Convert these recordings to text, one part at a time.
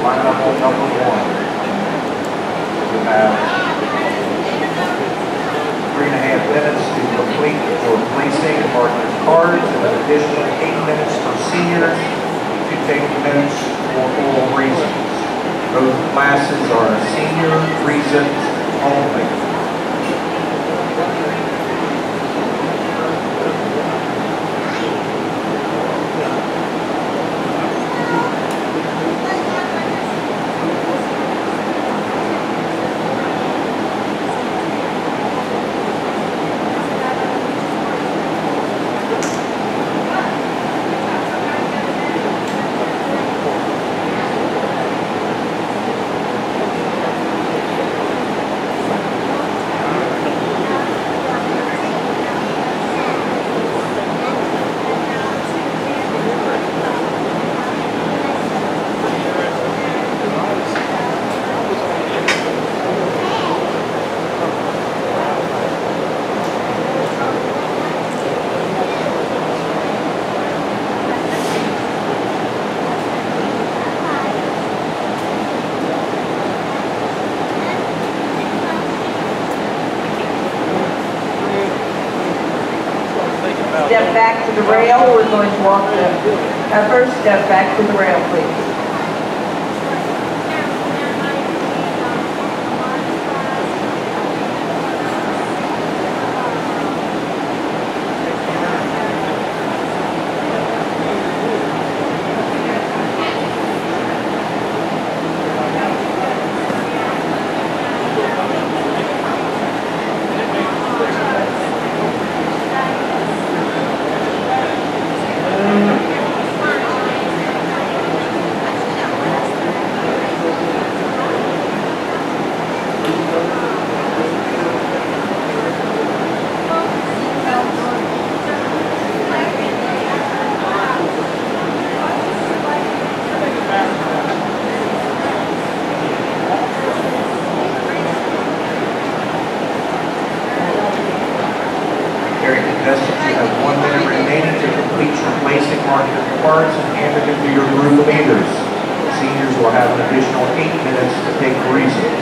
line up on number 1. You have 3.5 minutes to complete your placing, mark your cards, and an additional 8 minutes for seniors to take minutes for oral reasons. Both classes are senior reasons only. Step back to the rail. We're going to walk the first step back to the rail, please. Contestants, you have 1 minute remaining to complete your placing, mark your cards, and hand it into your group leaders. Seniors will have an additional 8 minutes to take reasons.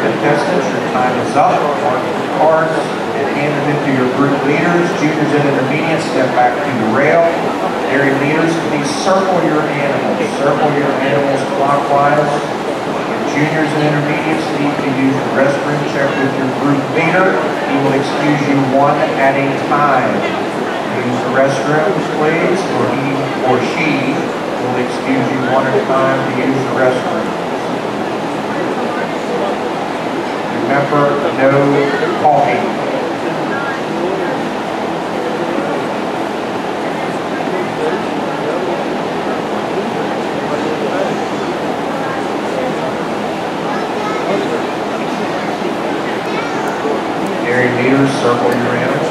Contestants, your time is up. Mark your cards and hand them into your group leaders. Juniors and intermediates, step back to the rail. Area leaders, please circle your animals. Circle your animals clockwise. Juniors and intermediates need to use the restroom. Check with your group leader. He will excuse you one at a time. Use the restrooms, please, or he or she will excuse you one at a time to use the restroom. Remember, no talking. Area leaders, circle your animals.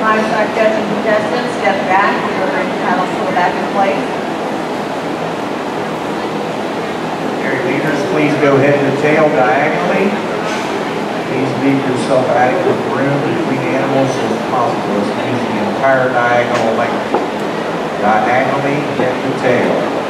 livestock judging contestants, step back, we're going to paddle to the back in place. Dairy leaders, please go head to tail diagonally. Please leave yourself adequate room between animals as possible. Let's use the entire diagonal length. Diagonally, head to tail.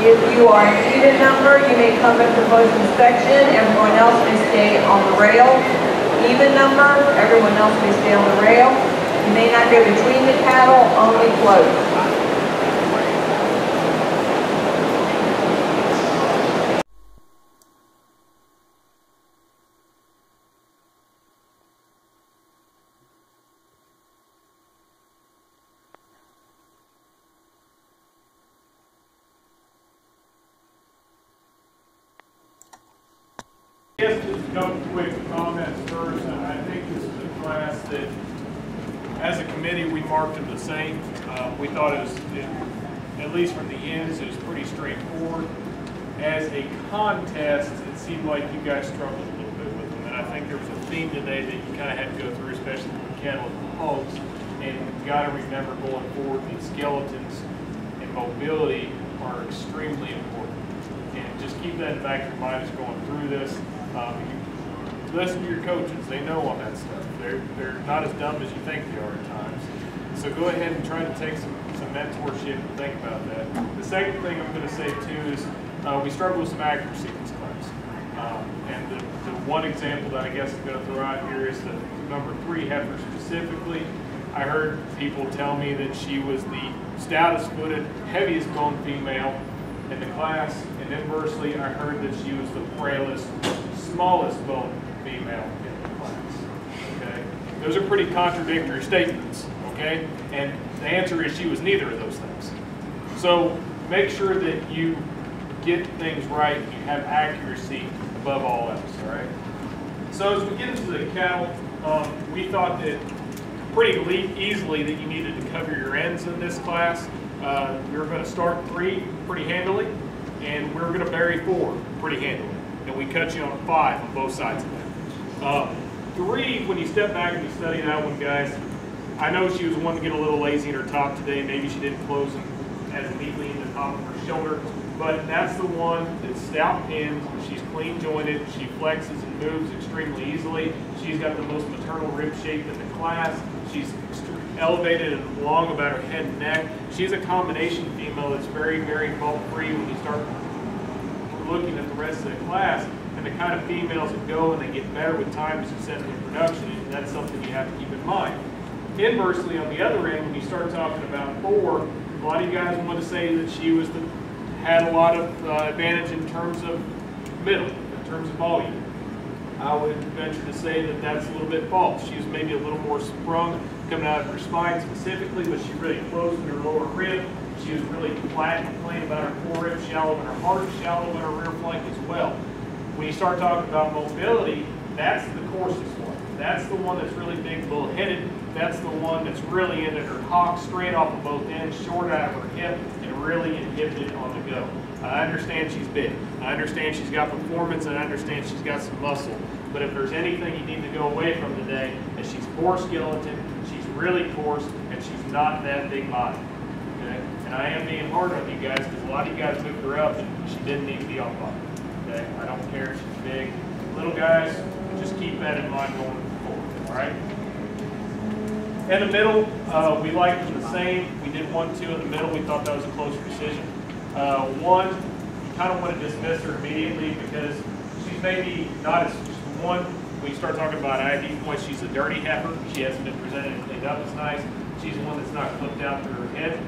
If you are an even number, you may come up to post-inspection. Everyone else may stay on the rail. Even number, everyone else may stay on the rail. You may not go between the cattle, only float. Yes, just a couple quick comments first. I think this is a class that, as a committee, we marked them the same. We thought it was, at least from the ends, it was pretty straightforward. As a contest, it seemed like you guys struggled a little bit with them, and I think there was a theme today that you kind of had to go through, especially with cattle and hogs. And you've got to remember going forward, these skeletons and mobility are extremely important. And just keep that in the back of your mind as going through this. You listen to your coaches; they know all that stuff. They're not as dumb as you think they are at times. So go ahead and try to take some mentorship and think about that. The second thing I'm going to say too is we struggle with some accuracy in this class. And the one example that I guess I'm going to throw out here is the number 3 heifer specifically. I heard people tell me that she was the stoutest footed, heaviest boned female in the class, and inversely I heard that she was the frailest, smallest bone female in the class. Okay, those are pretty contradictory statements. Okay, and the answer is she was neither of those things. So make sure that you get things right, you have accuracy above all else. All right. So as we get into the cattle, we thought that pretty easily that you needed to cover your ends in this class. We were going to start 3 pretty handily, and we were going to bury 4 pretty handily. And we cut you on 5 on both sides of that. 3, when you step back and you study that one, guys, I know she was the one to get a little lazy in her top today. Maybe she didn't close them as neatly in the top of her shoulder, but that's the one that's stout pinned. She's clean jointed. She flexes and moves extremely easily. She's got the most maternal rib shape in the class. She's elevated and long about her head and neck. She's a combination female that's very, very fault-free when you start looking at the rest of the class, and the kind of females that go and they get better with time as you send them in production, and that's something you have to keep in mind. Inversely, on the other end, when you start talking about 4, a lot of you guys want to say that she was had a lot of advantage in terms of middle, in terms of volume. I would venture to say that that's a little bit false. She was maybe a little more sprung coming out of her spine specifically, but she really closed in her lower rib. She was really flat and plain about her forerib, shallow in her heart, shallow in her rear flank as well. When you start talking about mobility, that's the coarsest one. That's the one that's really big bull-headed. That's the one that's really into her hock, straight off of both ends, short out of her hip, and really inhibited on the go. I understand she's big. I understand she's got performance, and I understand she's got some muscle. But if there's anything you need to go away from today, is she's poor skeleton, she's really coarse, and she's not that big body. Okay? And I am being hard on you guys because a lot of you guys moved her up and she didn't need to be off body. Okay? I don't care if she's big. Little guys, just keep that in mind going forward. All right? In the middle, we liked them the same. We did 1, 2 in the middle. We thought that was a closer decision. 1, you kind of want to dismiss her immediately because she's maybe not as one, when you start talking about ID points, she's a dirty heifer. She hasn't been presented and cleaned up as nice. She's the one that's not clipped out through her head.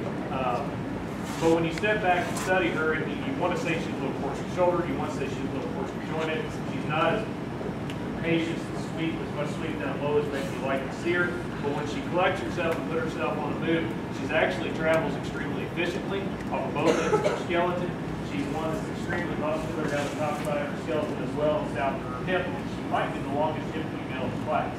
But when you step back and study her, and you want to say she's a little coarser shouldered, you want to say she's a little coarser jointed. She's not as capacious and sweet, as much sweet down low as maybe you like to see her. But when she collects herself and puts herself on the move, she's actually travels extremely efficiently off of both ends of her skeleton. She's one that's extremely muscular down the top side of her skeleton as well as out to her hip. She might be the longest hip female in the class.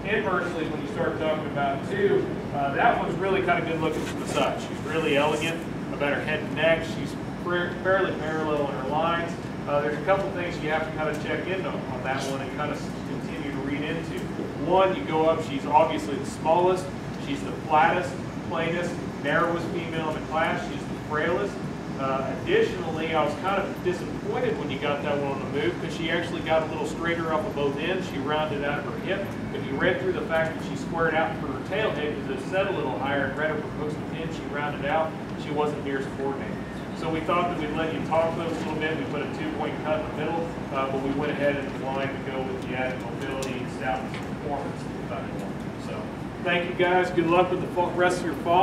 Inversely, when you start talking about two, that one's really kind of good looking from the side. She's really elegant about her head and neck. She's fairly parallel in her lines. There's a couple things you have to kind of check in on that one and kind of continue to read into. One, you go up, she's obviously the smallest. She's the flattest, plainest, narrowest female in the class. She's the frailest. Additionally, I was kind of disappointed when you got that one on the move because she actually got a little straighter off of both ends. She rounded out her hip. If you read through the fact that she squared out for her tail head because it set a little higher and read her proposed pin, she rounded out. She wasn't near as coordinated. So we thought that we'd let you talk those a little bit. We put a 2-point cut in the middle, but we went ahead and line to go with the added mobility, stoutness, and performance. So thank you guys. Good luck with the rest of your fall.